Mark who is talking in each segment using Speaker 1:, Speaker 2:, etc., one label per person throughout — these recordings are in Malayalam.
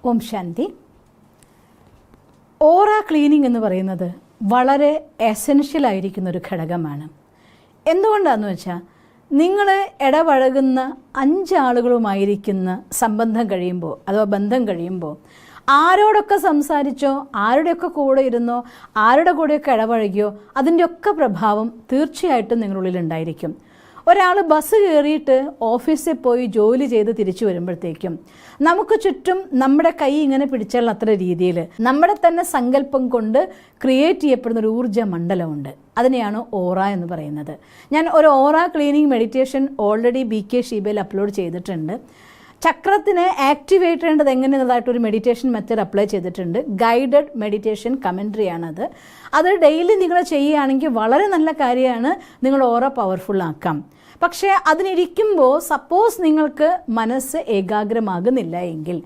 Speaker 1: ഓം ശാന്തി. ഓറ ക്ലീനിങ് എന്ന് പറയുന്നത് വളരെ എസെൻഷ്യൽ ആയിരിക്കുന്ന ഒരു ഘടകമാണ്. എന്തുകൊണ്ടാണെന്ന് വെച്ചാൽ, നിങ്ങൾ ഇടപഴകുന്ന 5 ആളുകളുമായിരിക്കുന്ന സംബന്ധം കഴിയുമ്പോൾ അഥവാ ബന്ധം കഴിയുമ്പോൾ ആരോടൊക്കെ സംസാരിച്ചോ, ആരുടെയൊക്കെ കൂടെ ഇരുന്നോ, ആരുടെ കൂടെയൊക്കെ ഇടപഴകിയോ അതിൻ്റെയൊക്കെ പ്രഭാവം തീർച്ചയായിട്ടും നിങ്ങളുള്ളിൽ ഉണ്ടായിരിക്കും. ഒരാൾ ബസ് കയറിയിട്ട് ഓഫീസിൽ പോയി ജോലി ചെയ്ത് തിരിച്ചു വരുമ്പോഴത്തേക്കും നമുക്ക് ചുറ്റും നമ്മുടെ കൈ ഇങ്ങനെ പിടിച്ചാൽ അത്ര രീതിയിൽ നമ്മുടെ തന്നെ സങ്കല്പം കൊണ്ട് ക്രിയേറ്റ് ചെയ്യപ്പെടുന്ന ഒരു ഊർജ്ജ മണ്ഡലമുണ്ട്. അതിനെയാണ് ഓറ എന്ന് പറയുന്നത്. ഞാൻ ഒരു aura cleaning meditation already BK ഷീബയിൽ അപ്ലോഡ് ചെയ്തിട്ടുണ്ട്. ചക്രത്തിനെ ആക്ടിവേറ്റ് ചെയ്യേണ്ടത് എങ്ങനെയുള്ളതായിട്ടൊരു മെഡിറ്റേഷൻ മെത്തേഡ് അപ്ലൈ ചെയ്തിട്ടുണ്ട്. ഗൈഡഡ് മെഡിറ്റേഷൻ കമൻട്രി ആണത്. അത് ഡെയിലി നിങ്ങൾ ചെയ്യുകയാണെങ്കിൽ വളരെ നല്ല കാര്യമാണ്. നിങ്ങൾ ഓറ പവർഫുൾ ആക്കാം. പക്ഷേ അതിനിരിക്കുമ്പോൾ സപ്പോസ് നിങ്ങൾക്ക് മനസ്സ് ഏകാഗ്രമാകുന്നില്ല എങ്കിൽ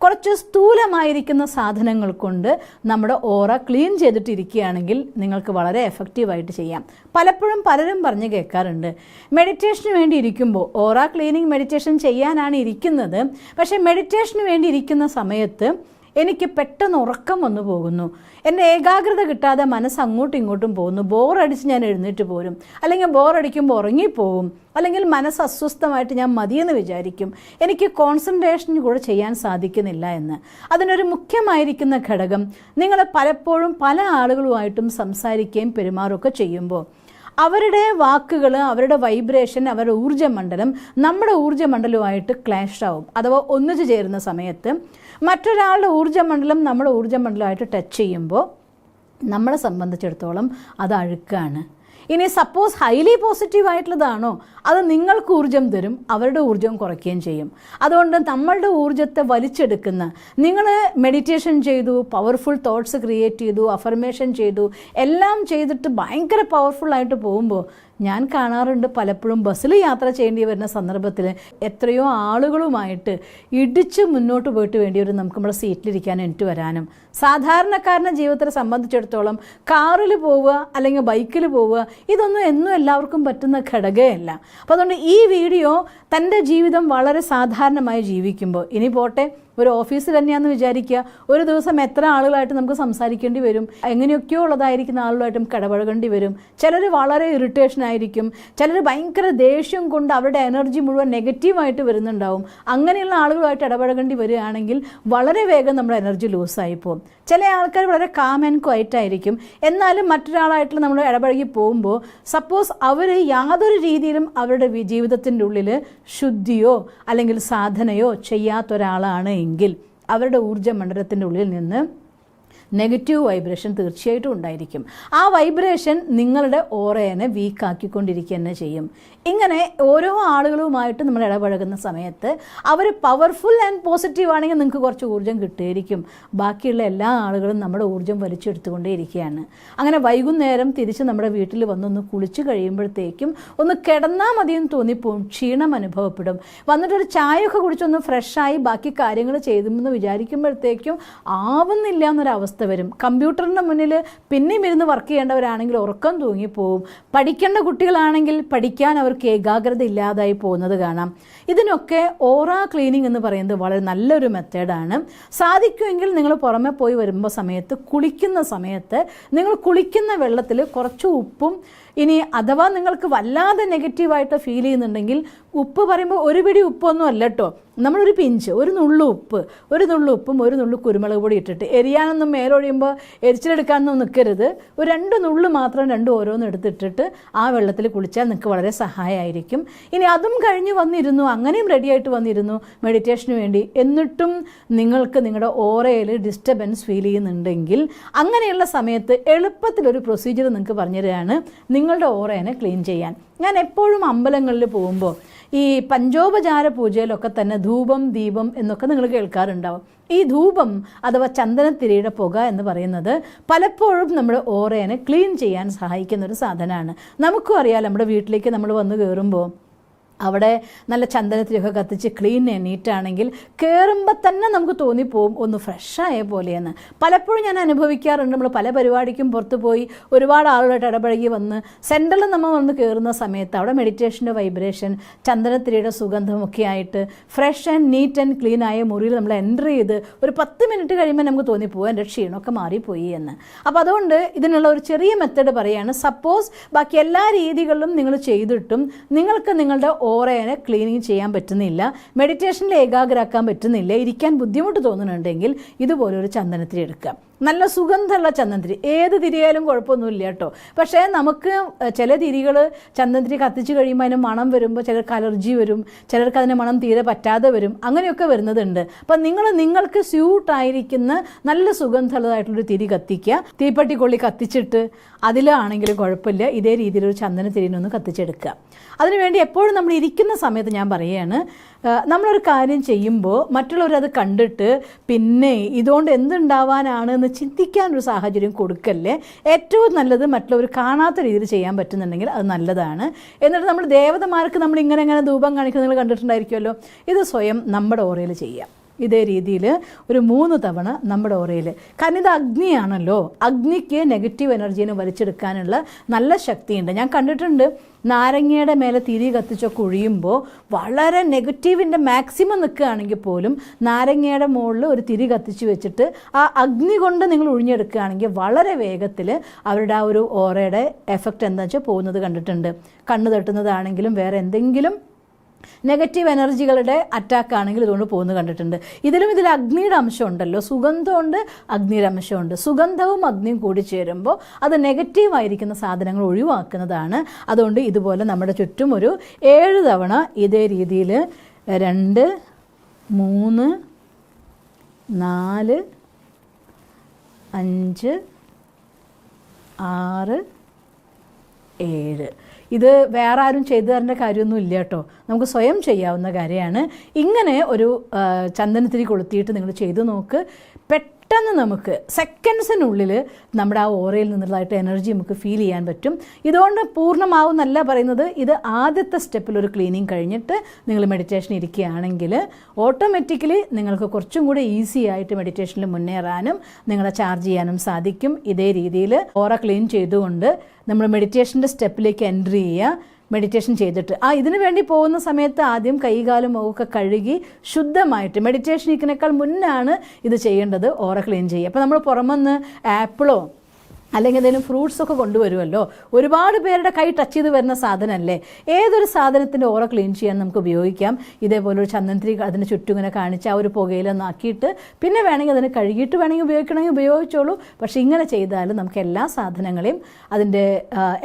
Speaker 1: കുറച്ച് സ്ഥൂലമായിരിക്കുന്ന സാധനങ്ങൾ കൊണ്ട് നമ്മുടെ ഓറ ക്ലീൻ ചെയ്തിട്ടിരിക്കുകയാണെങ്കിൽ നിങ്ങൾക്ക് വളരെ എഫക്റ്റീവായിട്ട് ചെയ്യാം. പലപ്പോഴും പലരും പറഞ്ഞ് കേൾക്കാറുണ്ട്, മെഡിറ്റേഷന് വേണ്ടി ഇരിക്കുമ്പോൾ ഓറ ക്ലീനിങ് മെഡിറ്റേഷൻ ചെയ്യാനാണ് ഇരിക്കുന്നത്, പക്ഷേ മെഡിറ്റേഷന് വേണ്ടി ഇരിക്കുന്ന സമയത്ത് എനിക്ക് പെട്ടെന്ന് ഉറക്കം വന്നു പോകുന്നു, എൻ്റെ ഏകാഗ്രത കിട്ടാതെ മനസ്സ് അങ്ങോട്ടും ഇങ്ങോട്ടും പോകുന്നു, ബോറടിച്ച് ഞാൻ എഴുന്നേറ്റ് പോരും, അല്ലെങ്കിൽ ബോറടിക്കുമ്പോൾ ഉറങ്ങിപ്പോവും, അല്ലെങ്കിൽ മനസ്സ് അസ്വസ്ഥമായിട്ട് ഞാൻ മതിയെന്ന് വിചാരിക്കും, എനിക്ക് കോൺസെൻട്രേഷൻ കൂടെ ചെയ്യാൻ സാധിക്കുന്നില്ല എന്ന്. അതിനൊരു മുഖ്യമായിരിക്കുന്ന ഘടകം, നിങ്ങൾ പലപ്പോഴും പല ആളുകളുമായിട്ടും സംസാരിക്കുകയും പെരുമാറുകയൊക്കെ ചെയ്യുമ്പോൾ അവരുടെ വാക്കുകൾ, അവരുടെ വൈബ്രേഷൻ, അവരുടെ ഊർജ്ജമണ്ഡലം നമ്മുടെ ഊർജ്ജമണ്ഡലവുമായിട്ട് ക്ലാഷ് ആവും. അഥവാ ഒന്നിച്ചു ചേരുന്ന സമയത്ത് മറ്റൊരാളുടെ ഊർജ്ജമണ്ഡലം നമ്മുടെ ഊർജ്ജമണ്ഡലമായിട്ട് ടച്ച് ചെയ്യുമ്പോൾ നമ്മളെ സംബന്ധിച്ചിടത്തോളം അത് അഴുക്കാണ്. ഇനി സപ്പോസ് ഹൈലി പോസിറ്റീവ് ആയിട്ടുള്ളതാണോ, അത് നിങ്ങൾക്ക് ഊർജ്ജം തരും, അവരുടെ ഊർജ്ജം കുറയ്ക്കുകയും ചെയ്യും. അതുകൊണ്ട് നമ്മളുടെ ഊർജ്ജത്തെ വലിച്ചെടുക്കുന്ന, നിങ്ങൾ മെഡിറ്റേഷൻ ചെയ്തു, പവർഫുൾ തോട്ട്സ് ക്രിയേറ്റ് ചെയ്തു, അഫർമേഷൻ ചെയ്തു, എല്ലാം ചെയ്തിട്ട് ഭയങ്കര പവർഫുള്ളായിട്ട് പോകുമ്പോൾ ഞാൻ കാണാറുണ്ട് പലപ്പോഴും ബസ്സിൽ യാത്ര ചെയ്യേണ്ടി വരുന്ന സന്ദർഭത്തിൽ എത്രയോ ആളുകളുമായിട്ട് ഇടിച്ച് മുന്നോട്ട് പോയിട്ട് വേണ്ടി വരും നമുക്ക് നമ്മുടെ സീറ്റിലിരിക്കാൻ എണീറ്റ് വരാനും. സാധാരണക്കാരൻ്റെ ജീവിതത്തെ സംബന്ധിച്ചിടത്തോളം കാറിൽ പോവുക അല്ലെങ്കിൽ ബൈക്കിൽ പോവുക ഇതൊന്നും എന്നും എല്ലാവർക്കും പറ്റുന്ന ഘടകമല്ല. അപ്പോൾ അതുകൊണ്ട് ഈ വീഡിയോ തൻ്റെ ജീവിതം വളരെ സാധാരണമായി ജീവിക്കുമ്പോൾ, ഇനി പോട്ടെ ഒരു ഓഫീസിൽ തന്നെയാണെന്ന് വിചാരിക്കുക, ഒരു ദിവസം എത്ര ആളുകളായിട്ട് നമുക്ക് സംസാരിക്കേണ്ടി വരും, എങ്ങനെയൊക്കെയോ ഉള്ളതായിരിക്കുന്ന ആളുകളായിട്ടും ഇടപഴകേണ്ടി വരും. ചിലർ വളരെ ഇറിറ്റേഷൻ ആയിരിക്കും, ചിലർ ഭയങ്കര ദേഷ്യം കൊണ്ട് അവരുടെ എനർജി മുഴുവൻ നെഗറ്റീവായിട്ട് വരുന്നുണ്ടാവും. അങ്ങനെയുള്ള ആളുകളുമായിട്ട് ഇടപഴകേണ്ടി വരികയാണെങ്കിൽ വളരെ വേഗം നമ്മുടെ എനർജി ലൂസായി പോകും. ചില ആൾക്കാർ വളരെ കാം ആൻഡ് ക്വയറ്റ് ആയിരിക്കും, എന്നാലും മറ്റൊരാളായിട്ട് നമ്മൾ ഇടപഴകി പോകുമ്പോൾ സപ്പോസ് അവർ യാതൊരു രീതിയിലും അവരുടെ ജീവിതത്തിൻ്റെ ഉള്ളിൽ ശുദ്ധിയോ അല്ലെങ്കിൽ സാധനയോ ചെയ്യാത്തൊരാളാണ് എങ്കിൽ അവരുടെ ഊർജ്ജമണ്ഡലത്തിൻ്റെ ഉള്ളിൽ നിന്ന് നെഗറ്റീവ് വൈബ്രേഷൻ തീർച്ചയായിട്ടും ഉണ്ടായിരിക്കും. ആ വൈബ്രേഷൻ നിങ്ങളുടെ ഓറയെ വീക്കാക്കിക്കൊണ്ടിരിക്കുക തന്നെ ചെയ്യും. ഇങ്ങനെ ഓരോ ആളുകളുമായിട്ട് നമ്മൾ ഇടപഴകുന്ന സമയത്ത് അവർ പവർഫുൾ ആൻഡ് പോസിറ്റീവ് ആണെങ്കിൽ നിങ്ങൾക്ക് കുറച്ച് ഊർജ്ജം കിട്ടുമായിരിക്കും. ബാക്കിയുള്ള എല്ലാ ആളുകളും നമ്മുടെ ഊർജ്ജം വലിച്ചെടുത്തുകൊണ്ടേ ഇരിക്കുകയാണ്. അങ്ങനെ വൈകുന്നേരം തിരിച്ച് നമ്മുടെ വീട്ടിൽ വന്നൊന്ന് കുളിച്ച് കഴിയുമ്പോഴത്തേക്കും ഒന്ന് കിടന്നാൽ മതിയെന്ന് തോന്നിപ്പോവും, ക്ഷീണം അനുഭവപ്പെടും. വന്നിട്ടൊരു ചായയൊക്കെ കുടിച്ചൊന്ന് ഫ്രഷായി ബാക്കി കാര്യങ്ങൾ ചെയ്തെന്ന് വിചാരിക്കുമ്പോഴത്തേക്കും ആവുന്നില്ല എന്നൊരവസ്ഥ വരും. കമ്പ്യൂട്ടറിൻ്റെ മുന്നിൽ പിന്നെയും ഇരുന്ന് വർക്ക് ചെയ്യേണ്ടവരാണെങ്കിൽ ഉറക്കം തൂങ്ങിപ്പോവും. പഠിക്കേണ്ട കുട്ടികളാണെങ്കിൽ പഠിക്കാൻ അവർക്ക് ഏകാഗ്രത ഇല്ലാതായി പോകുന്നത് കാണാം. ഇതിനൊക്കെ ഓറ ക്ലീനിങ് എന്ന് പറയുന്നത് വളരെ നല്ലൊരു മെത്തേഡാണ്. സാധിക്കുമെങ്കിൽ നിങ്ങൾ പുറമെ പോയി വരുമ്പോൾ സമയത്ത്, കുളിക്കുന്ന സമയത്ത് നിങ്ങൾ കുളിക്കുന്ന വെള്ളത്തിൽ കുറച്ച് ഉപ്പും, ഇനി അഥവാ നിങ്ങൾക്ക് വല്ലാതെ നെഗറ്റീവായിട്ട് ഫീൽ ചെയ്യുന്നുണ്ടെങ്കിൽ, ഉപ്പ് പറയുമ്പോൾ ഒരു പിടി ഉപ്പൊന്നും അല്ല കേട്ടോ, നമ്മളൊരു പിഞ്ച്, ഒരു നുള്ളു ഉപ്പും ഒരു നുള്ളു കുരുമുളക് പൊടി ഇട്ടിട്ട്, എരിയാനൊന്നും മേലൊഴിയുമ്പോൾ എരിച്ചിലെടുക്കാനൊന്നും നിൽക്കരുത്. ഒരു 2 നുള്ളു മാത്രം, 2 ഓരോന്നും എടുത്തിട്ടിട്ട് ആ വെള്ളത്തിൽ കുളിച്ചാൽ നിങ്ങൾക്ക് വളരെ സഹായമായിരിക്കും. ഇനി അതും കഴിഞ്ഞ് വന്നിരുന്നു, അങ്ങനെയും റെഡിയായിട്ട് വന്നിരുന്നു മെഡിറ്റേഷന് വേണ്ടി, എന്നിട്ടും നിങ്ങൾക്ക് നിങ്ങളുടെ ഓറയിൽ ഡിസ്റ്റർബൻസ് ഫീൽ ചെയ്യുന്നുണ്ടെങ്കിൽ അങ്ങനെയുള്ള സമയത്ത് എളുപ്പത്തിലൊരു പ്രൊസീജിയർ നിങ്ങൾക്ക് പറഞ്ഞുതരാണ് നിങ്ങളുടെ ഓറയെ ക്ലീൻ ചെയ്യാൻ. ഞാൻ എപ്പോഴും അമ്പലങ്ങളിൽ പോകുമ്പോൾ ഈ പഞ്ചോപചാര പൂജയിലൊക്കെ തന്നെ ധൂപം, ദീപം എന്നൊക്കെ നിങ്ങൾ കേൾക്കാറുണ്ടാവും. ഈ ധൂപം അഥവാ ചന്ദനത്തിരിയുടെ പുക എന്ന് പറയുന്നത് പലപ്പോഴും നമ്മുടെ ഓറയെ ക്ലീൻ ചെയ്യാൻ സഹായിക്കുന്നൊരു സാധനമാണ്. നമുക്കും അറിയാം, നമ്മുടെ വീട്ടിലേക്ക് നമ്മൾ വന്ന് കയറുമ്പോൾ അവിടെ നല്ല ചന്ദനത്തിലൊക്കെ കത്തിച്ച് ക്ലീൻ നീറ്റാണെങ്കിൽ കയറുമ്പോൾ തന്നെ നമുക്ക് തോന്നിപ്പോവും ഒന്ന് ഫ്രഷായ പോലെയെന്ന്. പലപ്പോഴും ഞാൻ അനുഭവിക്കാറുണ്ട്. നമ്മൾ പല പരിപാടിക്കും പുറത്ത് പോയി ഒരുപാട് ആളുകളായിട്ട് ഇടപഴകി വന്ന് സെൻറ്ററിൽ നമ്മൾ വന്ന് കയറുന്ന സമയത്ത് അവിടെ മെഡിറ്റേഷൻ്റെ വൈബ്രേഷൻ, ചന്ദനത്തിരിയുടെ സുഗന്ധമൊക്കെ ആയിട്ട് fresh and neat and clean ആയ മുറിയിൽ നമ്മൾ എൻ്റർ ചെയ്ത് ഒരു 10 മിനിറ്റ് കഴിയുമ്പോൾ നമുക്ക് തോന്നിപ്പോവും എൻ്റെ ക്ഷീണമൊക്കെ മാറിപ്പോയി എന്ന്. അപ്പോൾ അതുകൊണ്ട് ഇതിനുള്ള ഒരു ചെറിയ മെത്തേഡ് പറയുകയാണ്. സപ്പോസ് ബാക്കി എല്ലാ രീതികളിലും നിങ്ങൾ ചെയ്തിട്ടും നിങ്ങൾക്ക് നിങ്ങളുടെ ഓറയെ ക്ലീനിങ് ചെയ്യാൻ പറ്റുന്നില്ല, മെഡിറ്റേഷനിൽ ഏകാഗ്രമാക്കാൻ പറ്റുന്നില്ല, ഇരിക്കാൻ ബുദ്ധിമുട്ട് തോന്നുന്നുണ്ടെങ്കിൽ ഇതുപോലൊരു ചന്ദനത്തിരി എടുക്കുക. നല്ല സുഗന്ധമുള്ള ചന്ദനത്തിരി, ഏത് തിരിയായാലും കുഴപ്പമൊന്നുമില്ല കേട്ടോ. പക്ഷേ നമുക്ക് ചില തിരികൾ ചന്ദനത്തിരി കത്തിച്ച് കഴിയുമ്പോൾ അതിന് മണം വരുമ്പോൾ ചിലർക്ക് അലർജി വരും, ചിലർക്ക് അതിന് മണം തീരെ പറ്റാതെ വരും, അങ്ങനെയൊക്കെ വരുന്നതുണ്ട്. അപ്പം നിങ്ങൾക്ക് സ്യൂട്ടായിരിക്കുന്ന നല്ല സുഗന്ധമുള്ളതായിട്ടുള്ളൊരു തിരി കത്തിക്കുക. തീപ്പെട്ടി കൊള്ളി കത്തിച്ചിട്ട് അതിലാണെങ്കിലും കുഴപ്പമില്ല, ഇതേ രീതിയിലൊരു ചന്ദനത്തിരിനൊന്ന് കത്തിച്ചെടുക്കുക. അതിനുവേണ്ടി എപ്പോഴും നമ്മൾ ഇരിക്കുന്ന സമയത്ത് ഞാൻ പറയുകയാണ്, നമ്മളൊരു കാര്യം ചെയ്യുമ്പോൾ മറ്റുള്ളവരത് കണ്ടിട്ട് പിന്നെ ഇതുകൊണ്ട് എന്തുണ്ടാവാനാണ് എന്ന് ചിന്തിക്കാനൊരു സാഹചര്യം കൊടുക്കല്ലേ. ഏറ്റവും നല്ലത് മറ്റുള്ളവർ കാണാത്ത രീതിയിൽ ചെയ്യാൻ പറ്റുന്നുണ്ടെങ്കിൽ അത് നല്ലതാണ്. എന്നിട്ട് നമ്മൾ ദേവതമാർക്ക് നമ്മൾ ഇങ്ങനെ ധൂപം കാണിക്കുന്നത് നിങ്ങൾ കണ്ടിട്ടുണ്ടായിരിക്കുമല്ലോ. ഇത് സ്വയം നമ്മുടെ ഓറയിൽ ചെയ്യാം. ഇതേ രീതിയിൽ ഒരു 3 തവണ നമ്മുടെ ഓറയിൽ. കാരണം ഇത് അഗ്നിയാണല്ലോ, അഗ്നിക്ക് നെഗറ്റീവ് എനർജീനെ വലിച്ചെടുക്കാനുള്ള നല്ല ശക്തിയുണ്ട്. ഞാൻ കണ്ടിട്ടുണ്ട് നാരങ്ങയുടെ മേലെ തിരി കത്തിച്ചൊക്കെ ഒഴിയുമ്പോൾ വളരെ നെഗറ്റീവിൻ്റെ മാക്സിമം നിൽക്കുകയാണെങ്കിൽ പോലും നാരങ്ങയുടെ മുകളിൽ ഒരു തിരി കത്തിച്ച് വെച്ചിട്ട് ആ അഗ്നി കൊണ്ട് നിങ്ങൾ ഒഴിഞ്ഞെടുക്കുകയാണെങ്കിൽ വളരെ വേഗത്തിൽ അവരുടെ ആ ഒരു ഓറയുടെ എഫക്റ്റ് എന്താ വെച്ചാൽ പോകുന്നത് കണ്ടിട്ടുണ്ട്. കണ്ണ് തട്ടുന്നതാണെങ്കിലും വേറെ എന്തെങ്കിലും നെഗറ്റീവ് എനർജികളുടെ അറ്റാക്ക് ആണെങ്കിൽ ഇതുകൊണ്ട് പോകുന്നത് കണ്ടിട്ടുണ്ട്. ഇതിൽ അഗ്നിയുടെ അംശമുണ്ടല്ലോ, സുഗന്ധമുണ്ട്, അഗ്നിയുടെ അംശമുണ്ട്. സുഗന്ധവും അഗ്നിയും കൂടി ചേരുമ്പോൾ അത് നെഗറ്റീവായിരിക്കുന്ന സാധനങ്ങൾ ഒഴിവാക്കുന്നതാണ്. അതുകൊണ്ട് ഇതുപോലെ നമ്മുടെ ചുറ്റും ഒരു 7 തവണ ഇതേ രീതിയിൽ 2, 3, 4, 5, 6, 7 ഇത് വേറെ ആരും ചെയ്തു തരേണ്ട കാര്യമൊന്നും ഇല്ല കേട്ടോ, നമുക്ക് സ്വയം ചെയ്യാവുന്ന കാര്യമാണ്. ഇങ്ങനെ ഒരു ചന്ദനത്തിരി കൊളുത്തിയിട്ട് നിങ്ങൾ ചെയ്തു നോക്ക്. പെട്ടെന്ന് നമുക്ക് സെക്കൻഡ്സിനുള്ളിൽ നമ്മുടെ ആ ഓറയിൽ നിന്നുള്ളതായിട്ട് എനർജി നമുക്ക് ഫീൽ ചെയ്യാൻ പറ്റും. ഇതുകൊണ്ട് പൂർണ്ണമാവുന്നല്ല പറയുന്നത്. ഇത് ആദ്യത്തെ സ്റ്റെപ്പിലൊരു ക്ലീനിങ് കഴിഞ്ഞിട്ട് നിങ്ങൾ മെഡിറ്റേഷൻ ഇരിക്കുകയാണെങ്കിൽ ഓട്ടോമാറ്റിക്കലി നിങ്ങൾക്ക് കുറച്ചും കൂടെ ഈസി ആയിട്ട് മെഡിറ്റേഷനിൽ മുന്നേറാനും നിങ്ങളെ ചാർജ് ചെയ്യാനും സാധിക്കും. ഇതേ രീതിയിൽ ഓറ ക്ലീൻ ചെയ്തുകൊണ്ട് നമ്മൾ മെഡിറ്റേഷൻ്റെ സ്റ്റെപ്പിലേക്ക് എൻട്രി ചെയ്യുക. മെഡിറ്റേഷൻ ചെയ്തിട്ട് ഇതിനു വേണ്ടി പോകുന്ന സമയത്ത് ആദ്യം കൈകാലും മുഖമൊക്കെ കഴുകി ശുദ്ധമായിട്ട്, മെഡിറ്റേഷൻ ഇരിക്കുന്നേക്കാൾ മുന്നാണ് ഇത് ചെയ്യേണ്ടത്, ഓറ ക്ലീൻ ചെയ്യുക. അപ്പോൾ നമ്മൾ പുറമെന്ന് ആപ്പിളോ അല്ലെങ്കിൽ എന്തെങ്കിലും ഫ്രൂട്ട്സൊക്കെ കൊണ്ടുവരുമല്ലോ, ഒരുപാട് പേരുടെ കൈ ടച്ച് ചെയ്ത് വരുന്ന സാധനമല്ലേ. ഏതൊരു സാധനത്തിൻ്റെ ഓറ ക്ലീൻ ചെയ്യാൻ നമുക്ക് ഉപയോഗിക്കാം. ഇതേപോലെ ഒരു ചന്ദനത്തിരി അതിന് ചുറ്റും ഇങ്ങനെ കാണിച്ച് ആ ഒരു പുകയിലൊന്നാക്കിയിട്ട് പിന്നെ വേണമെങ്കിൽ അതിന് കഴുകിയിട്ട് വേണമെങ്കിൽ ഉപയോഗിക്കണമെങ്കിൽ ഉപയോഗിച്ചോളൂ. പക്ഷേ ഇങ്ങനെ ചെയ്താൽ നമുക്ക് എല്ലാ സാധനങ്ങളെയും അതിൻ്റെ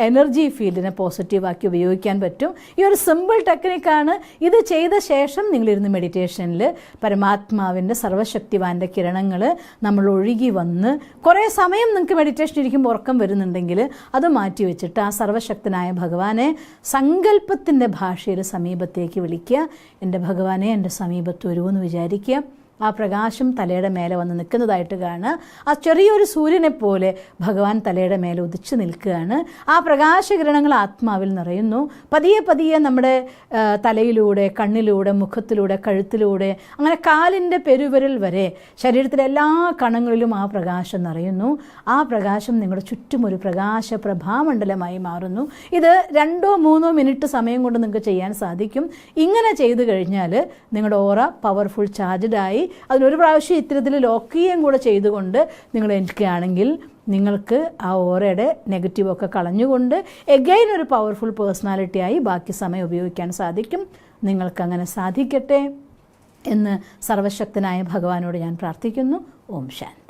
Speaker 1: എനർജി ഫീൽഡിനെ പോസിറ്റീവാക്കി ഉപയോഗിക്കാൻ പറ്റും. ഈ ഒരു സിമ്പിൾ ടെക്നിക്കാണ്. ഇത് ചെയ്ത ശേഷം നിങ്ങളിരുന്ന് മെഡിറ്റേഷനിൽ പരമാത്മാവിൻ്റെ സർവ്വശക്തിവാൻ്റെ കിരണങ്ങൾ നമ്മൾ ഒഴുകി വന്ന് കുറേ സമയം നിങ്ങൾക്ക് മെഡിറ്റേഷൻ ഇരിക്കും ഉറക്കം വരുന്നുണ്ടെങ്കിൽ അത് മാറ്റി വെച്ചിട്ട് ആ സർവശക്തനായ ഭഗവാനെ സങ്കല്പത്തിൻ്റെ ഭാഷയിൽ സമീപത്തേക്ക് വിളിക്കുക. എൻ്റെ ഭഗവാനെ എൻ്റെ സമീപത്ത് വരുമെന്ന് വിചാരിക്കുക. ആ പ്രകാശം തലയുടെ മേലെ വന്ന് നിൽക്കുന്നതായിട്ട് കാണുക. ആ ചെറിയൊരു സൂര്യനെ പോലെ ഭഗവാൻ തലയുടെ മേലെ ഉദിച്ചു നിൽക്കുകയാണ്. ആ പ്രകാശകിരണങ്ങൾ ആത്മാവിൽ നിറയുന്നു. പതിയെ പതിയെ നമ്മുടെ തലയിലൂടെ, കണ്ണിലൂടെ, മുഖത്തിലൂടെ, കഴുത്തിലൂടെ, അങ്ങനെ കാലിൻ്റെ പെരുവിരൽ വരെ ശരീരത്തിലെ എല്ലാ കണങ്ങളിലും ആ പ്രകാശം നിറയുന്നു. ആ പ്രകാശം നിങ്ങളുടെ ചുറ്റും ഒരു പ്രകാശ പ്രഭാമണ്ഡലമായി മാറുന്നു. ഇത് 2-3 മിനിറ്റ് സമയം കൊണ്ട് നിങ്ങൾക്ക് ചെയ്യാൻ സാധിക്കും. ഇങ്ങനെ ചെയ്തു കഴിഞ്ഞാൽ നിങ്ങളുടെ ഓറ പവർഫുൾ ചാർജ്ഡായി. അതിനൊരു പ്രാവശ്യം ഇത്തരത്തിൽ ലോക്ക് ചെയ്യുകയും കൂടെ ചെയ്തുകൊണ്ട് നിങ്ങൾ എനിക്കുകയാണെങ്കിൽ നിങ്ങൾക്ക് ആ ഓറയുടെ നെഗറ്റീവൊക്കെ കളഞ്ഞുകൊണ്ട് എഗെയിൻ ഒരു പവർഫുൾ പേഴ്സണാലിറ്റിയായി ബാക്കി സമയം ഉപയോഗിക്കാൻ സാധിക്കും. നിങ്ങൾക്കങ്ങനെ സാധിക്കട്ടെ എന്ന് സർവശക്തനായ ഭഗവാനോട് ഞാൻ പ്രാർത്ഥിക്കുന്നു. ഓം ശാന്തി.